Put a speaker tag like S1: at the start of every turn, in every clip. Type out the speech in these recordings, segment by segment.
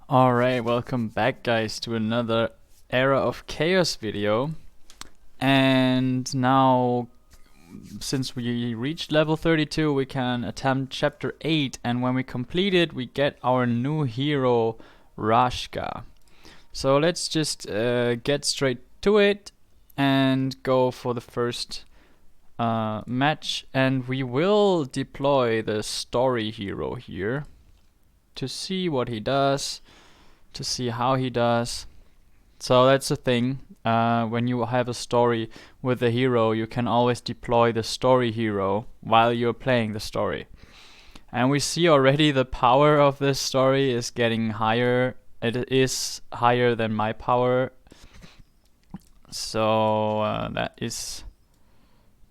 S1: Alright, welcome back guys to another Era of Chaos video. And now, since we reached level 32, we can attempt chapter 8, and when we complete it, we get our new hero, Rashka. So let's just get straight to it and go for the first match, and we will deploy the story hero here to see what he does, to see how he does. So that's the thing. When you have a story with a hero, you can always deploy the story hero while you're playing the story. And we see already the power of this story is getting higher. It is higher than my power. So that is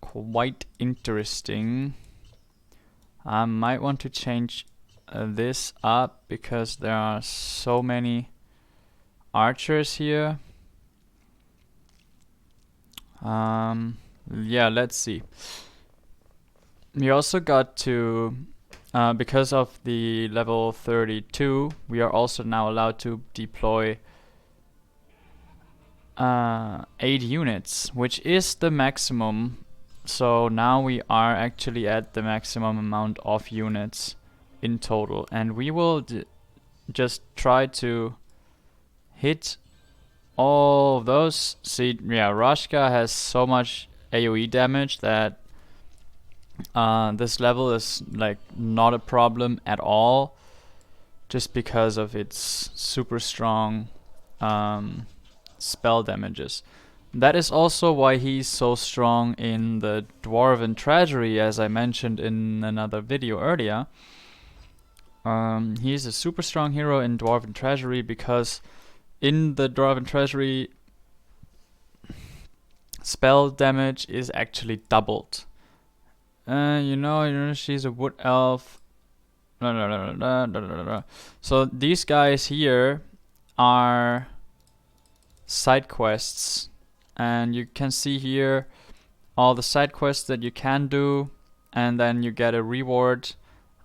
S1: quite interesting. I might want to change this up because there are so many archers here. Yeah, let's see. We also got to, because of the level 32, we are also now allowed to deploy 8 units, which is the maximum. So now we are actually at the maximum amount of units in total, and we will just try to hit all of those. See, yeah, Rashka has so much AoE damage that this level is like not a problem at all, just because of its super strong spell damages. That is also why he's so strong in the Dwarven Treasury, as I mentioned in another video earlier. He's a super strong hero in Dwarven Treasury because in the Dwarven Treasury, spell damage is actually doubled. You know, she's a wood elf. So these guys here are side quests, and you can see here all the side quests that you can do, and then you get a reward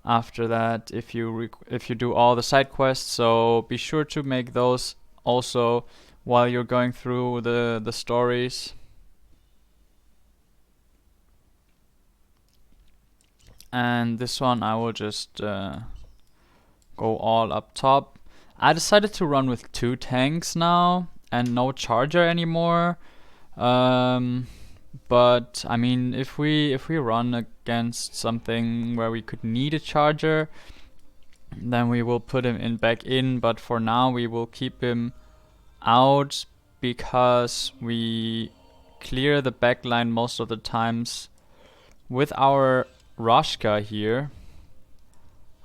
S1: after that if you do all the side quests. So be sure to make those also while you're going through the stories. And this one I will just go all up top. I decided to run with 2 tanks now and no charger anymore. But I mean, if we run against something where we could need a charger, then we will put him back in. But for now, we will keep him out because we clear the backline most of the times with our Rashka here,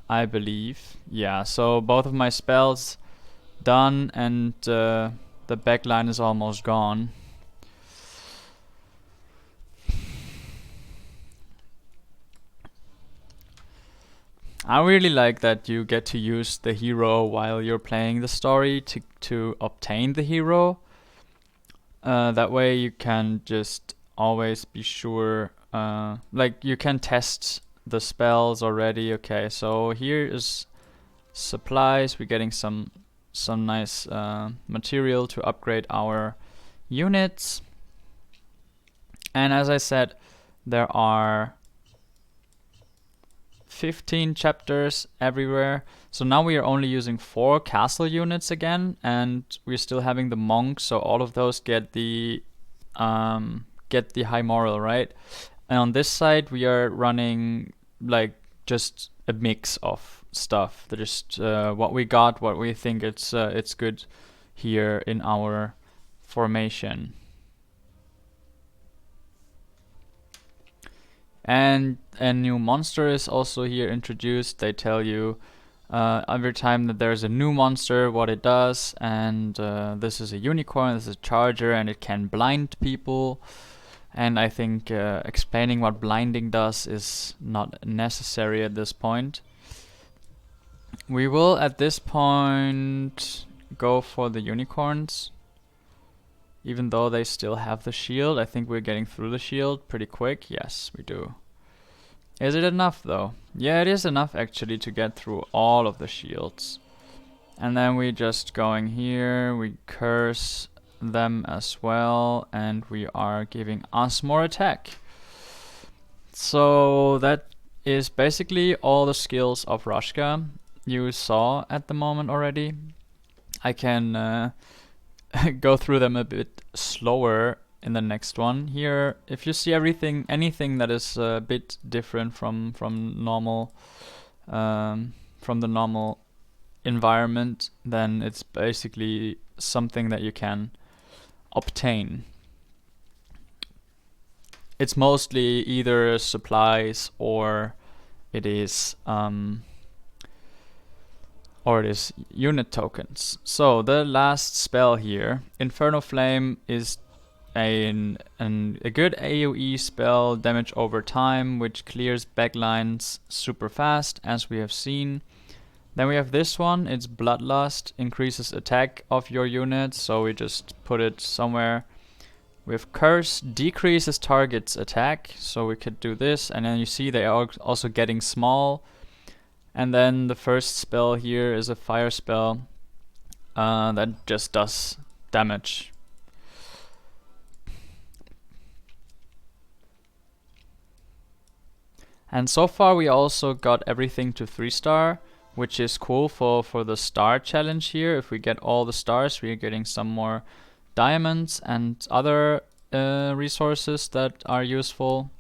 S1: I believe. Yeah, so both of my spells done, and the backline is almost gone. I really like that you get to use the hero while you're playing the story to obtain the hero. That way you can just always be sure, like you can test the spells already. Okay, so here is supplies. We're getting some nice material to upgrade our units. And as I said, there are 15 chapters everywhere. So now we are only using 4 castle units again, and we're still having the monks, so all of those get the high moral, right? And on this side we are running like just a mix of stuff. Just what we got, what we think it's good here in our formation. And a new monster is also here introduced. They tell you every time that there's a new monster what it does, and this is a unicorn, this is a charger, and it can blind people. And I think explaining what blinding does is not necessary at this point. We will at this point go for the unicorns, even though they still have the shield. I think we're getting through the shield pretty quick. Yes, we do. Is it enough though? Yeah, it is enough actually to get through all of the shields. And then we just going here, we curse them as well, and we are giving us more attack. So that is basically all the skills of Rashka you saw at the moment already. I can go through them a bit slower in the next one. Here, if you see anything that is a bit different from normal, from the normal environment, then it's basically something that you can obtain. It's mostly either supplies or it is unit tokens. So the last spell here, Inferno Flame, is a good AoE spell, damage over time, which clears backlines super fast, as we have seen. Then we have this one, it's Bloodlust, increases attack of your units, so we just put it somewhere. We have Curse, decreases target's attack, so we could do this, and then you see they are also getting small. And then the first spell here is a fire spell that just does damage. And so far we also got everything to 3-star, which is cool for the star challenge here. If we get all the stars, we are getting some more diamonds and other resources that are useful.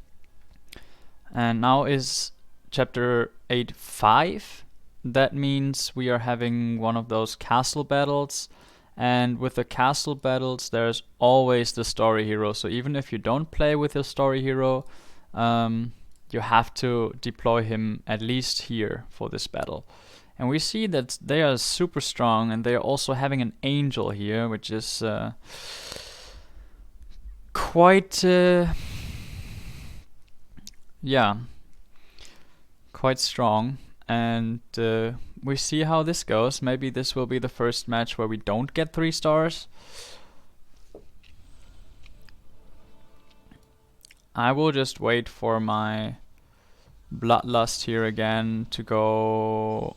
S1: And now is chapter 8.5. That means we are having one of those castle battles. And with the castle battles, there's always the story hero. So even if you don't play with your story hero, you have to deploy him at least here for this battle. And we see that they are super strong, and they are also having an angel here, which is quite quite strong. And we see how this goes. Maybe this will be the first match where we don't get 3 stars. I will just wait for my Bloodlust here again to go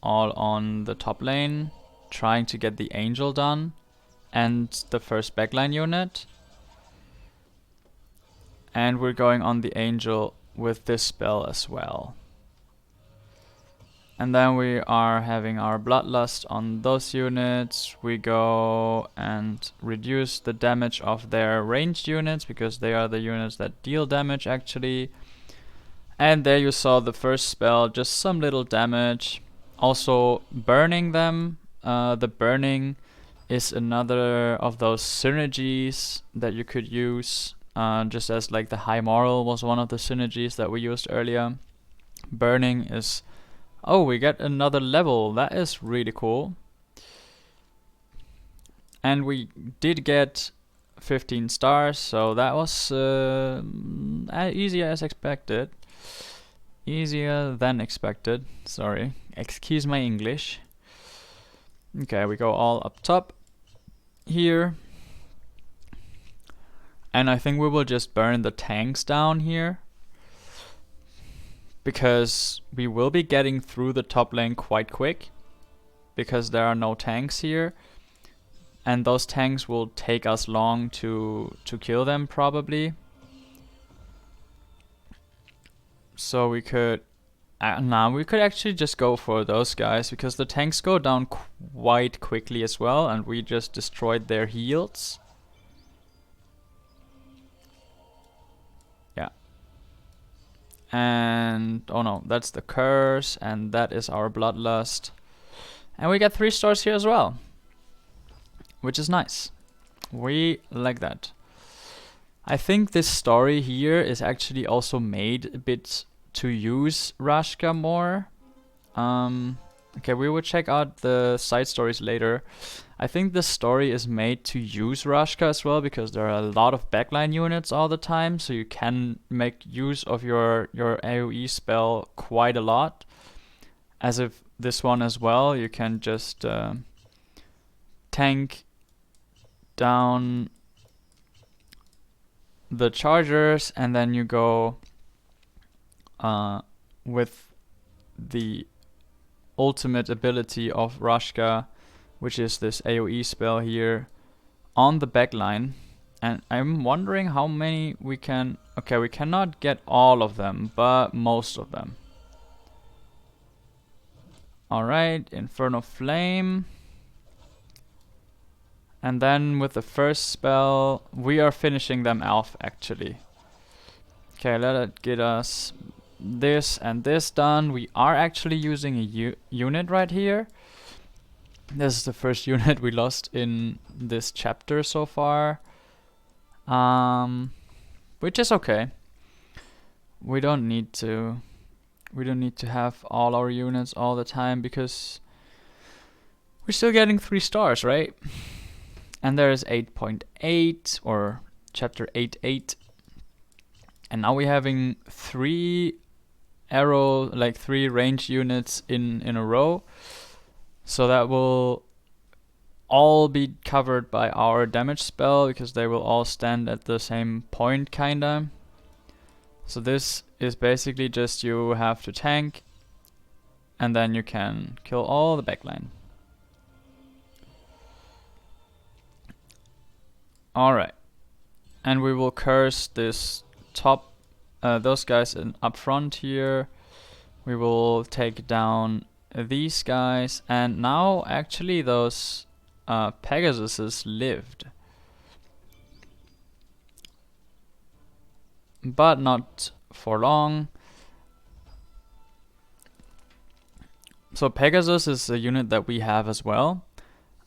S1: all on the top lane, trying to get the angel done and the first backline unit. And we're going on the angel with this spell as well. And then we are having our Bloodlust on those units. We go and reduce the damage of their ranged units, because they are the units that deal damage actually. And there you saw the first spell, just some little damage. Also burning them. The burning is another of those synergies that you could use, just as like the high moral was one of the synergies that we used earlier. Burning is... oh, we get another level. That is really cool. And we did get 15 stars, so that was easier as expected. Easier than expected. Sorry, excuse my English. Okay, we go all up top here. And I think we will just burn the tanks down here, because we will be getting through the top lane quite quick, because there are no tanks here, and those tanks will take us long to kill them probably. So we could we could actually just go for those guys, because the tanks go down quite quickly as well, and we just destroyed their heals. Yeah. And oh no, that's the curse, and that is our Bloodlust. And we get 3 stars here as well, which is nice. We like that. I think this story here is actually also made a bit to use Rashka more. Okay, we will check out the side stories later. I think this story is made to use Rashka as well, because there are a lot of backline units all the time, so you can make use of your AoE spell quite a lot. As if this one as well, you can just tank down the chargers, and then you go with the ultimate ability of Rashka, which is this AoE spell here, on the backline. And I'm wondering how many we can... Okay, we cannot get all of them, but most of them. Alright, Inferno Flame. And then with the first spell, we are finishing them off actually. Okay, let it get us this and this done. We are actually using a unit right here. This is the first unit we lost in this chapter so far. Which is okay. We don't need to have all our units all the time because we're still getting 3 stars, right? And there is 8.8 or chapter 8.8. And now we're having 3 3 range units in a row. So that will all be covered by our damage spell because they will all stand at the same point kinda. So this is basically just you have to tank and then you can kill all the backline. Alright. And we will curse this top, those guys up front here. We will take down these guys. And now actually those Pegasuses lived. But not for long. So Pegasus is a unit that we have as well.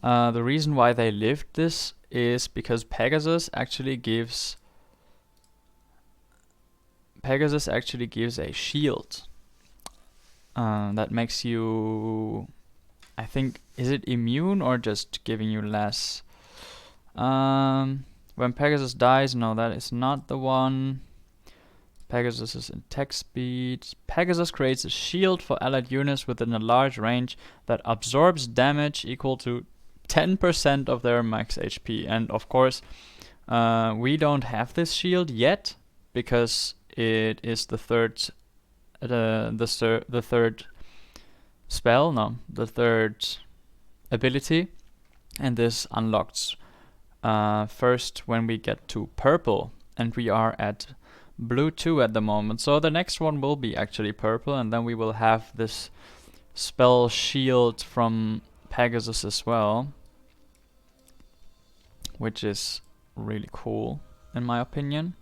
S1: The reason why they lived this is because Pegasus actually gives a shield that makes you, I think, is it immune or just giving you less? When Pegasus dies, no, that is not the one. Pegasus is in attack speed. Pegasus creates a shield for allied units within a large range that absorbs damage equal to 10% of their max HP. And of course, we don't have this shield yet because it is the third spell, no, the third ability, and this unlocks first when we get to purple, and we are at blue 2 at the moment. So the next one will be actually purple, and then we will have this spell shield from Pegasus as well, which is really cool in my opinion.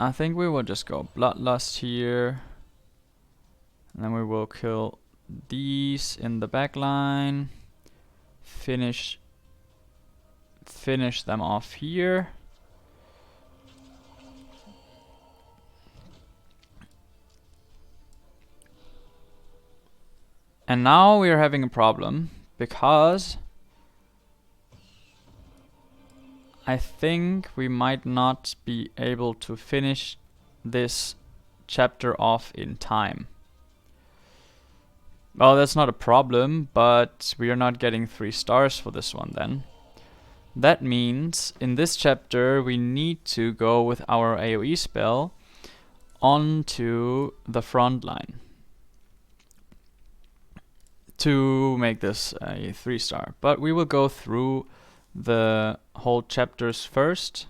S1: I think we will just go Bloodlust here, and then we will kill these in the back line, finish them off here. And now we are having a problem because I think we might not be able to finish this chapter off in time. Well, that's not a problem, but we are not getting 3 stars for this one then. That means in this chapter we need to go with our AoE spell onto the front line to make this a 3 star. But we will go through the whole chapters first.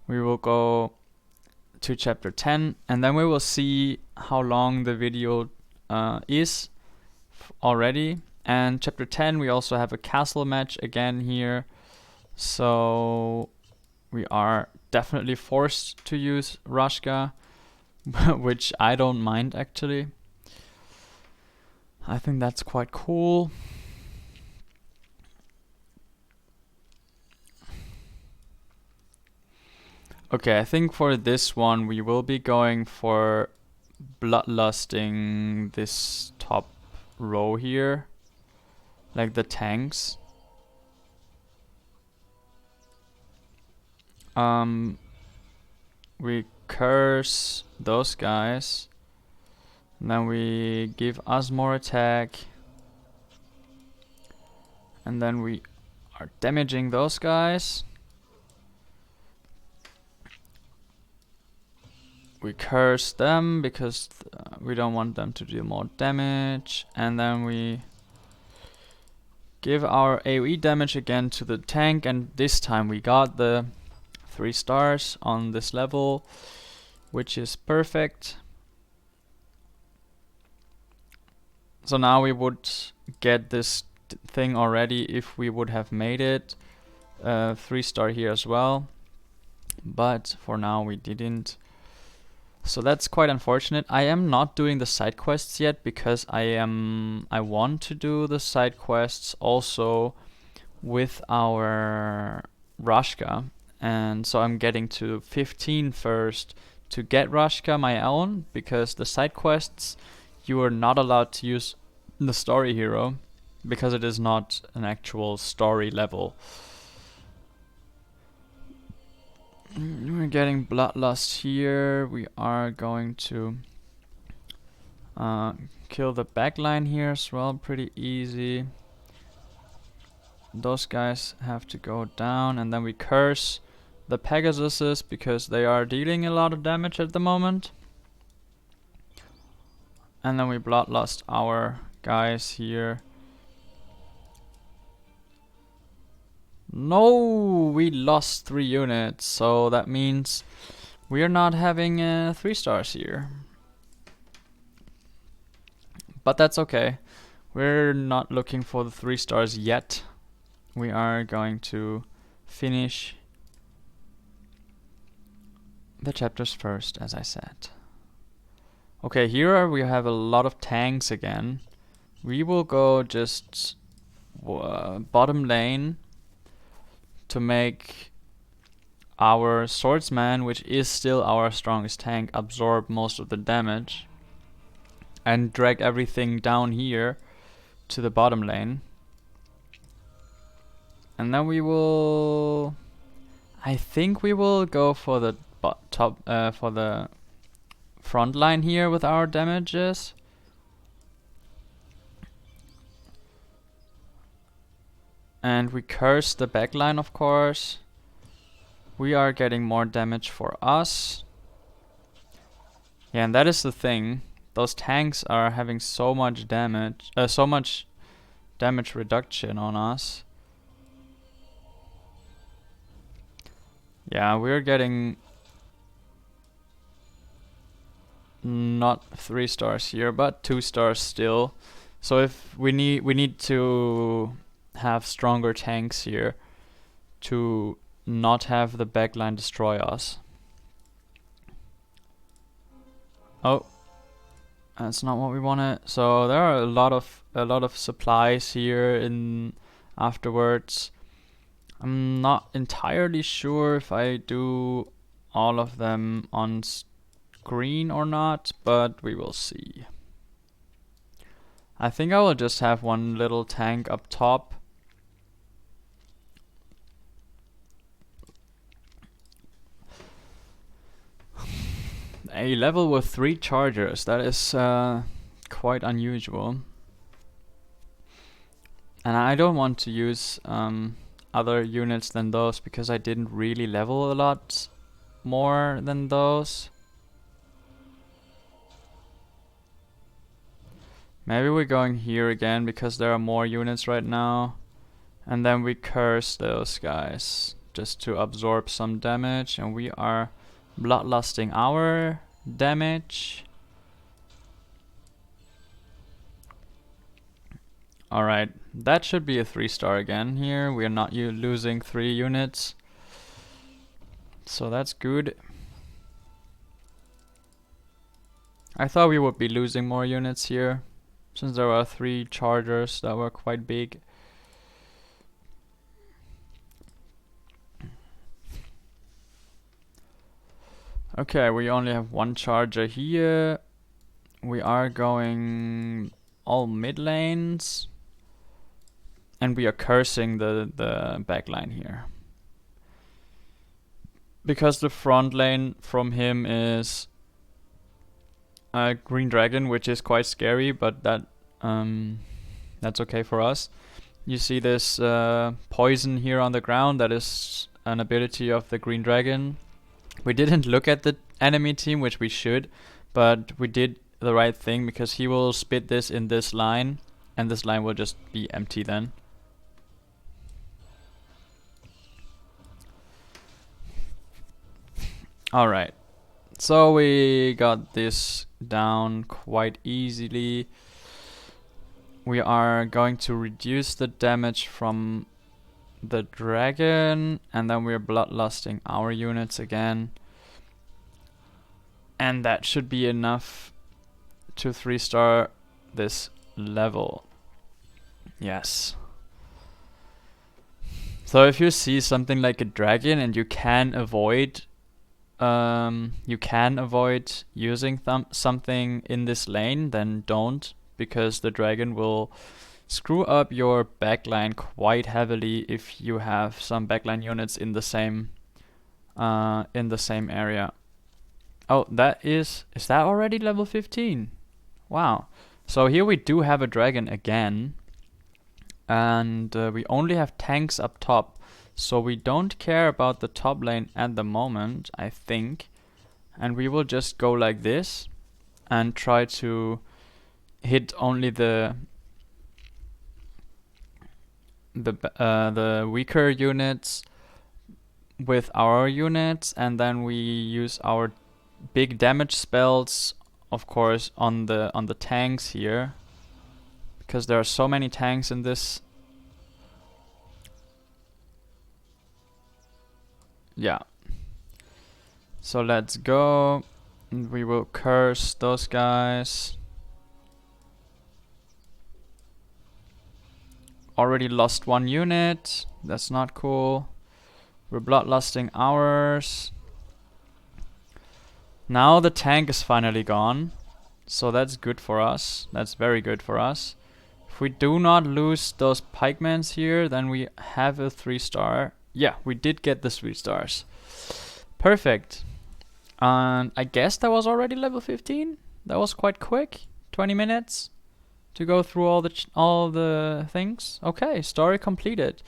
S1: We will go to chapter 10 and then we will see how long the video is already. And chapter 10 we also have a castle match again here, so we are definitely forced to use Rashka, which I don't mind actually. I think that's quite cool. Okay, I think for this one we will be going for bloodlusting this top row here, like the tanks. We curse those guys, and then we give us more attack, and then we are damaging those guys. We curse them because we don't want them to deal more damage. And then we give our AoE damage again to the tank, and this time we got the 3 stars on this level, which is perfect. So now we would get this thing already if we would have made it 3-star here as well, but for now we didn't. So that's quite unfortunate. I am not doing the side quests yet because I want to do the side quests also with our Rashka, and so I'm getting to 15 first to get Rashka my own, because the side quests you are not allowed to use the story hero because it is not an actual story level. We're getting bloodlust here. We are going to kill the backline here as well, pretty easy. Those guys have to go down, and then we curse the Pegasuses because they are dealing a lot of damage at the moment. And then we bloodlust our guys here. No, we lost 3 units, so that means we are not having 3 stars here. But that's okay. We're not looking for the 3 stars yet. We are going to finish the chapters first, as I said. Okay, here we have a lot of tanks again. We will go just bottom lane to make our swordsman, which is still our strongest tank, absorb most of the damage, and drag everything down here to the bottom lane. And then we will, I think we will go for the for the front line here with our damages. And we curse the backline, of course. We are getting more damage for us. Yeah, and that is the thing. Those tanks are having so much damage, damage reduction on us. Yeah, we're getting not 3 stars here, but 2 stars still. So if we need to have stronger tanks here to not have the backline destroy us. Oh, that's not what we wanted. So there are a lot of supplies here in afterwards. I'm not entirely sure if I do all of them on screen or not, but we will see. I think I will just have one little tank up top. A level with 3 chargers, that is quite unusual. And I don't want to use other units than those because I didn't really level a lot more than those. Maybe we're going here again because there are more units right now. And then we curse those guys just to absorb some damage, and we are bloodlusting our damage. Alright, that should be a 3-star again here. We are not losing 3 units. So that's good. I thought we would be losing more units here, since there were 3 chargers that were quite big. Okay, we only have 1 charger here. We are going all mid lanes. And we are cursing the back line here. Because the front lane from him is a green dragon, which is quite scary, but that's okay for us. You see this poison here on the ground, that is an ability of the green dragon. We didn't look at the enemy team, which we should, but we did the right thing, because he will spit this in this line, and this line will just be empty then. Alright, so we got this down quite easily. We are going to reduce the damage from the dragon, and then we're bloodlusting our units again. And that should be enough to 3-star this level. Yes. So if you see something like a dragon and you can avoid using something in this lane, then don't, because the dragon will screw up your backline quite heavily if you have some backline units in the same area. Oh, is that already level 15? Wow. So here we do have a dragon again, and we only have tanks up top, so we don't care about the top lane at the moment, I think. And we will just go like this and try to hit only the weaker units with our units, and then we use our big damage spells, of course, on the tanks here, because there are so many tanks in this. Yeah. So let's go, and we will curse those guys. Already lost one unit. That's not cool. We're bloodlusting ours. Now the tank is finally gone, so that's good for us. That's very good for us. If we do not lose those pikemans here, then we have a 3-star. Yeah, we did get the 3 stars. Perfect. And I guess that was already level 15. That was quite quick. 20 minutes to go through all the things. Okay, story completed.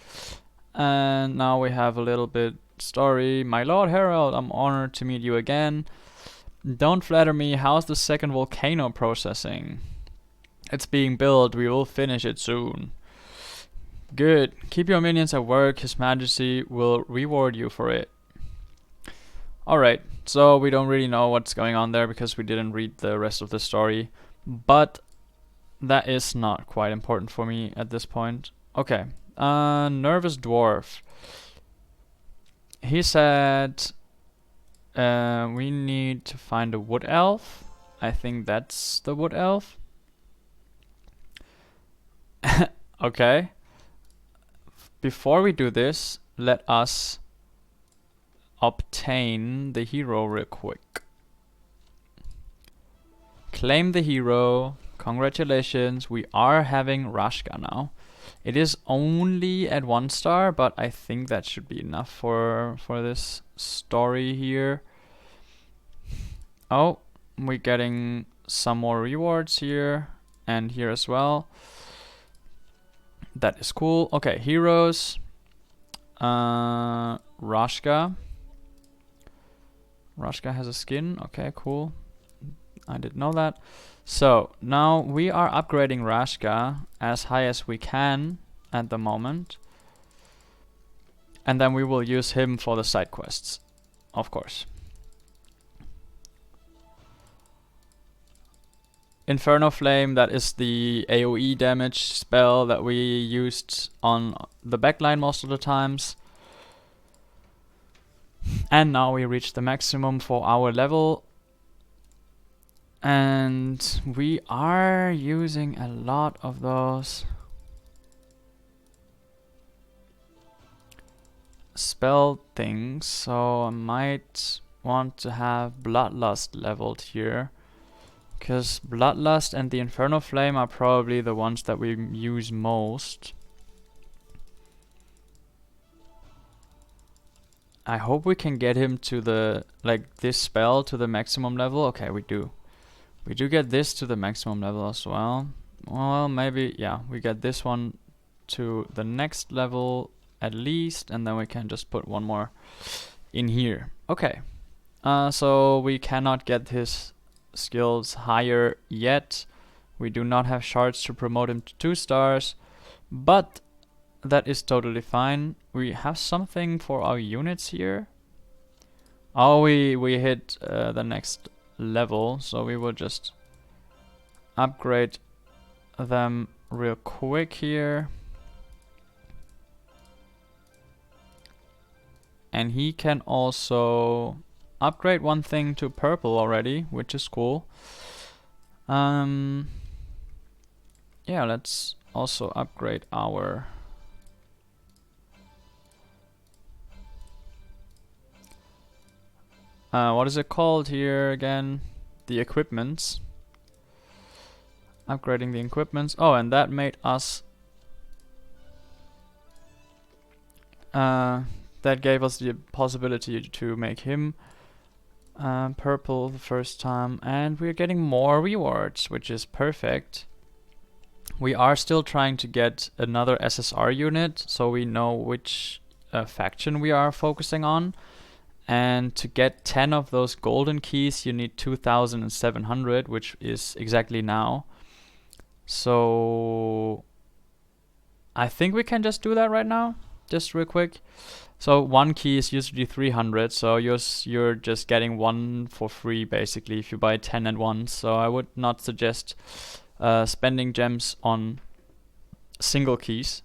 S1: And now we have a little bit story. My Lord Herald, I'm honored to meet you again. Don't flatter me, how's the second volcano processing? It's being built, we will finish it soon. Good, keep your minions at work, His Majesty will reward you for it. Alright, so we don't really know what's going on there because we didn't read the rest of the story. But that is not quite important for me at this point. Okay, Nervous Dwarf. He said we need to find a wood elf. I think that's the wood elf. Okay. Before we do this, let us obtain the hero real quick. Claim the hero. Congratulations, we are having Rashka now. It is only at 1 star, but I think that should be enough for this story here. Oh, we're getting some more rewards here and here as well. That is cool. Okay, heroes. Rashka. Rashka has a skin. Okay, cool. I didn't know that. So now we are upgrading Rashka as high as we can at the moment, and then we will use him for the side quests, of course. Inferno Flame, that is the AoE damage spell that we used on the backline most of the times. And now we reach the maximum for our level. And we are using a lot of those spell things, so I might want to have Bloodlust leveled here, because Bloodlust and the Inferno Flame are probably the ones that we use most. I hope we can get him to the, this spell to the maximum level. Okay, we do. We do get this to the maximum level as well. Well, maybe, yeah, we get this one to the next level at least, and then we can just put one more in here. Okay, so we cannot get his skills higher yet. We do not have shards to promote him to 2 stars, but that is totally fine. We have something for our units here. Oh, we hit the next level, so we will just upgrade them real quick here. And he can also upgrade one thing to purple already, which is cool. Yeah, let's also upgrade our what is it called here again? The equipments. Upgrading the equipments. Oh, and that made us that gave us the possibility to make him purple the first time, and we're getting more rewards, which is perfect. We are still trying to get another SSR unit, so we know which faction we are focusing on. And to get 10 of those golden keys, you need 2,700, which is exactly now. So I think we can just do that right now, just real quick. So 1 key is usually 300, so you're just getting 1 for free basically if you buy 10 at once. So I would not suggest spending gems on single keys.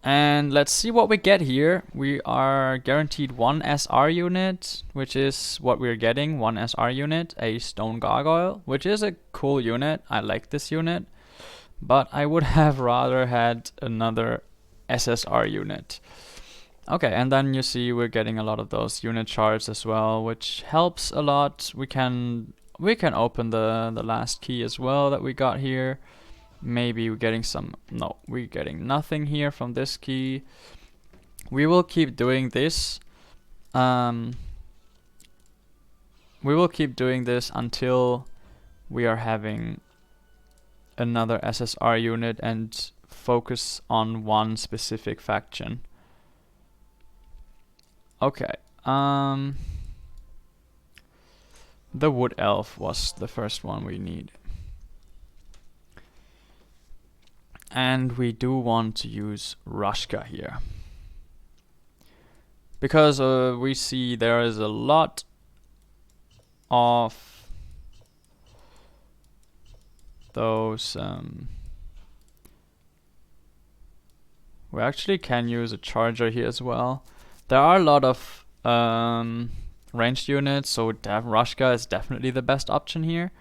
S1: And let's see what we get here. We are guaranteed 1 SR unit, which is what we're getting, 1 SR unit, a stone gargoyle, which is a cool unit. I like this unit, but I would have rather had another SSR unit. Okay, and then you see we're getting a lot of those unit shards as well, which helps a lot. We can open the last key as well that we got here. Maybe we're getting some, no, we're getting nothing here from this key. We will keep doing this. We will keep doing this until we are having another SSR unit and focus on one specific faction. Okay. The wood elf was the first one we need. And we do want to use Rushka here. Because we see there is a lot of those... we actually can use a charger here as well. There are a lot of ranged units, so Rushka is definitely the best option here.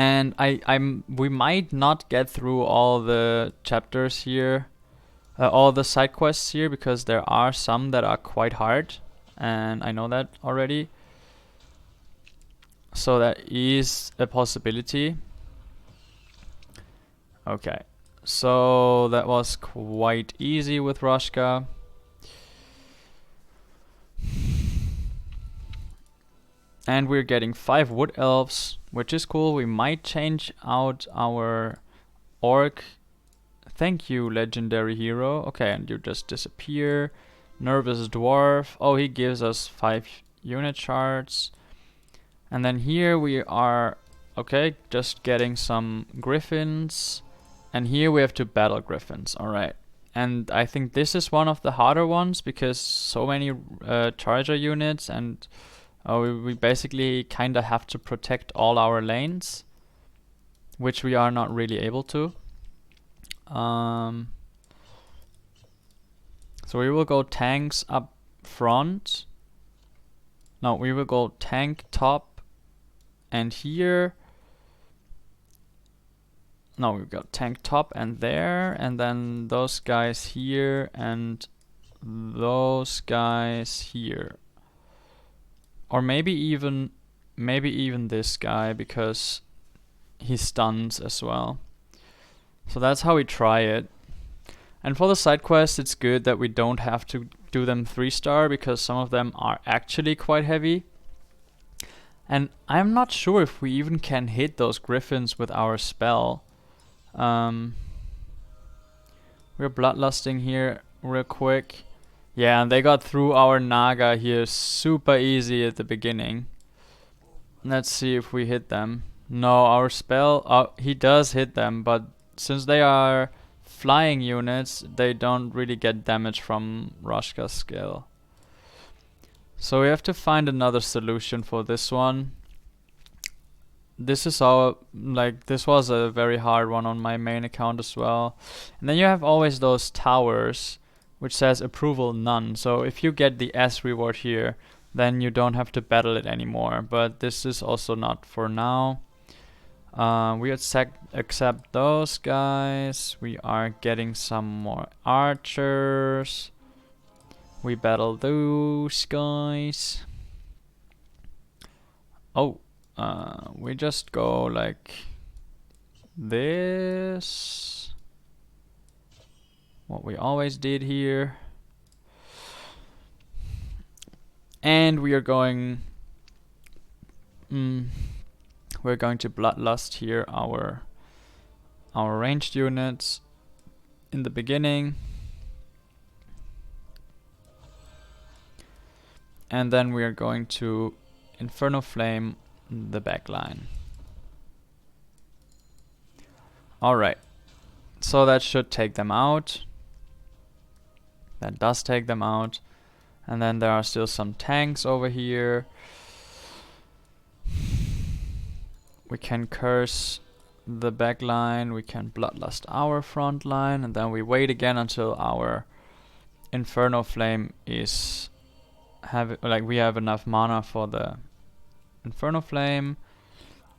S1: And we might not get through all the chapters here, all the side quests here, because there are some that are quite hard, and I know that already. So that is a possibility. Okay, so that was quite easy with Rushka. And we're getting 5 wood elves, which is cool. We might change out our orc. Thank you, legendary hero. Okay, and you just disappear. Nervous dwarf. Oh, he gives us 5 unit shards. And then here we are, okay, just getting some griffins. And here we have to battle griffins. Alright. And I think this is one of the harder ones because so many charger units, and we basically kind of have to protect all our lanes, which we are not really able to. So we will go tanks up front. No, we will go tank top and here. No, we've got tank top and there, and then those guys here and those guys here. Or maybe even this guy, because he stuns as well. So that's how we try it. And for the side quests, it's good that we don't have to do them 3-star, because some of them are actually quite heavy. And I'm not sure if we even can hit those griffins with our spell. We're bloodlusting here real quick. Yeah, and they got through our Naga here super easy at the beginning. Let's see if we hit them. No, our spell, he does hit them, but since they are flying units, they don't really get damage from Roshka's skill. So we have to find another solution for this one. This is this was a very hard one on my main account as well. And then you have always those towers, which says approval none. So if you get the S reward here, then you don't have to battle it anymore. But this is also not for now. We accept those guys. We are getting some more archers. We battle those guys. Oh, we just go like this. What we always did here. And we are going... we're going to bloodlust here our ranged units in the beginning. And then we are going to Inferno Flame the backline. Alright, so that should take them out. That does take them out. And then there are still some tanks over here. We can curse the backline, we can bloodlust our front line, and then we wait again until our Inferno Flame is we have enough mana for the Inferno Flame.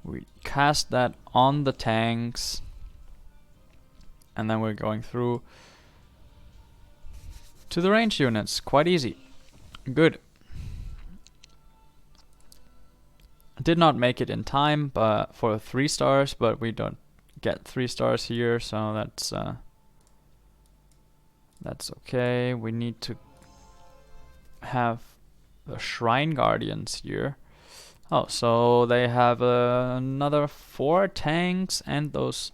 S1: We cast that on the tanks, and then we're going through to the range units. Quite easy. Good. Did not make it in time, but for 3 stars, but we don't get 3 stars here, so that's okay. We need to have the Shrine Guardians here. Oh, so they have another 4 tanks and those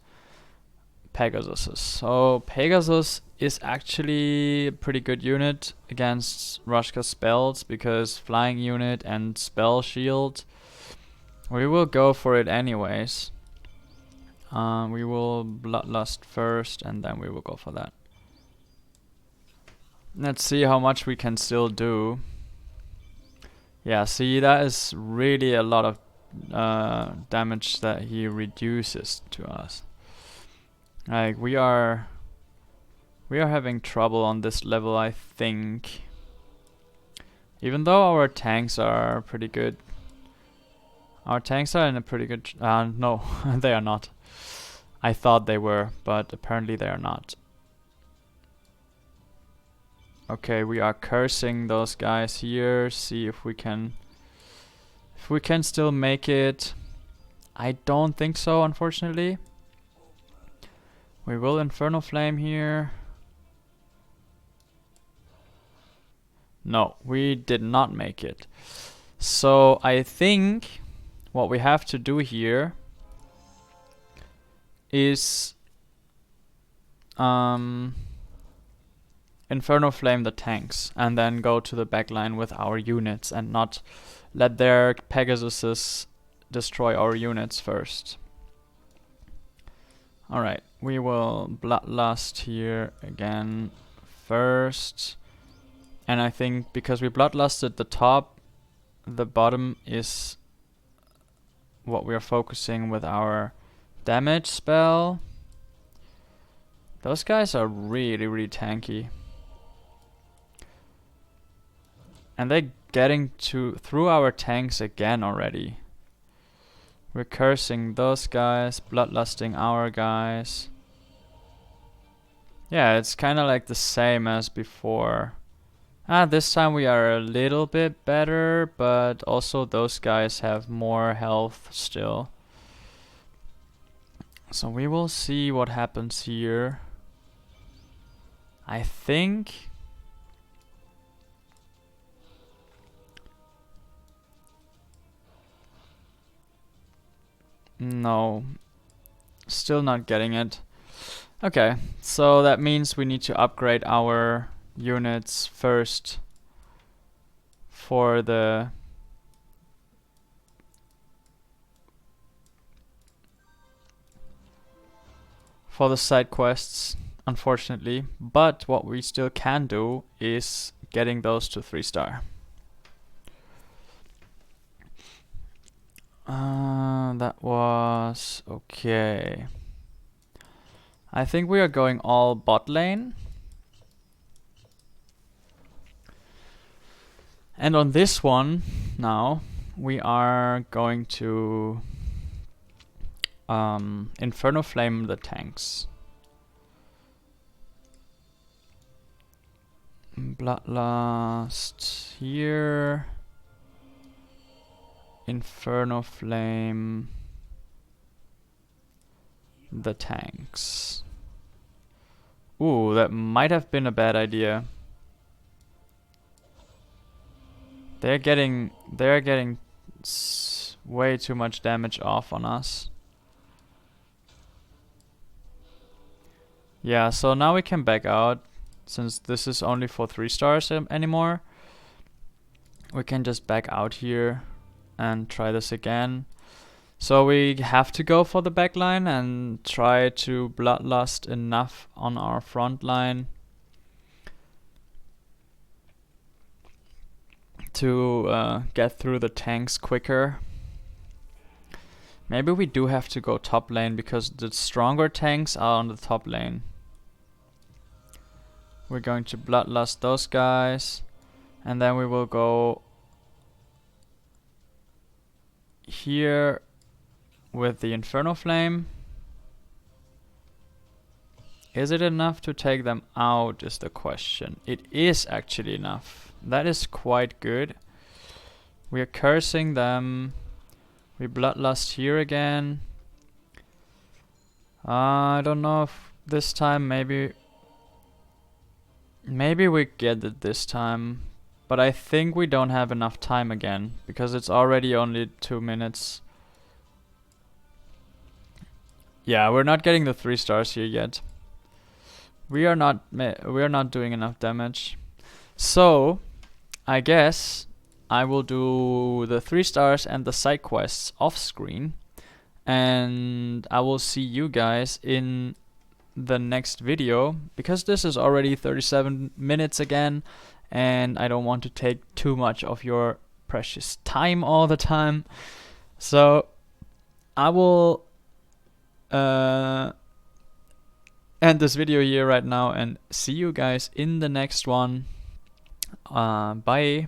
S1: Pegasuses. So Pegasus is actually a pretty good unit against Roshka's spells, because flying unit and spell shield. We will go for it anyways. We will bloodlust first, and then we will go for that. Let's see how much we can still do. Yeah, see, that is really a lot of damage that he reduces to us. Like, we are having trouble on this level, I think. Even though our tanks are pretty good. Our tanks are in a pretty good... no, they are not. I thought they were, but apparently they are not. Okay, we are cursing those guys here. See if we can... if we can still make it. I don't think so, unfortunately. We will Inferno Flame here. No, we did not make it. So I think what we have to do here is Inferno Flame the tanks and then go to the backline with our units and not let their Pegasuses destroy our units first. Alright, we will bloodlust here again first. And I think because we bloodlusted the top, the bottom is what we are focusing with our damage spell. Those guys are really, really tanky. And they're getting through our tanks again already. We're cursing those guys, bloodlusting our guys. Yeah, it's kind of like the same as before. This time we are a little bit better, but also those guys have more health still. So we will see what happens here. I think... no. Still not getting it. Okay, so that means we need to upgrade our units first for the side quests, unfortunately. But what we still can do is getting those to 3-star. That was okay. I think we are going all bot lane. And on this one now, we are going to Inferno Flame the tanks. Bloodlust here. Inferno Flame the tanks. Ooh, that might have been a bad idea. They're getting way too much damage off on us. Yeah, so now we can back out. Since this is only for 3 stars anymore, we can just back out here and try this again. So we have to go for the back line and try to bloodlust enough on our front line to get through the tanks quicker. Maybe we do have to go top lane because the stronger tanks are on the top lane. We're going to bloodlust those guys, and then we will go here with the Inferno Flame. Is it enough to take them out is the question. It is actually enough. That is quite good. We are cursing them. We bloodlust here again. I don't know if this time maybe we get it this time. But I think we don't have enough time again because it's already only 2 minutes. Yeah, we're not getting the 3 stars here yet. We are not doing enough damage. So, I guess I will do the 3 stars and the side quests off screen, and I will see you guys in the next video because this is already 37 minutes again, and I don't want to take too much of your precious time all the time. So I will end this video here right now and see you guys in the next one. Bye.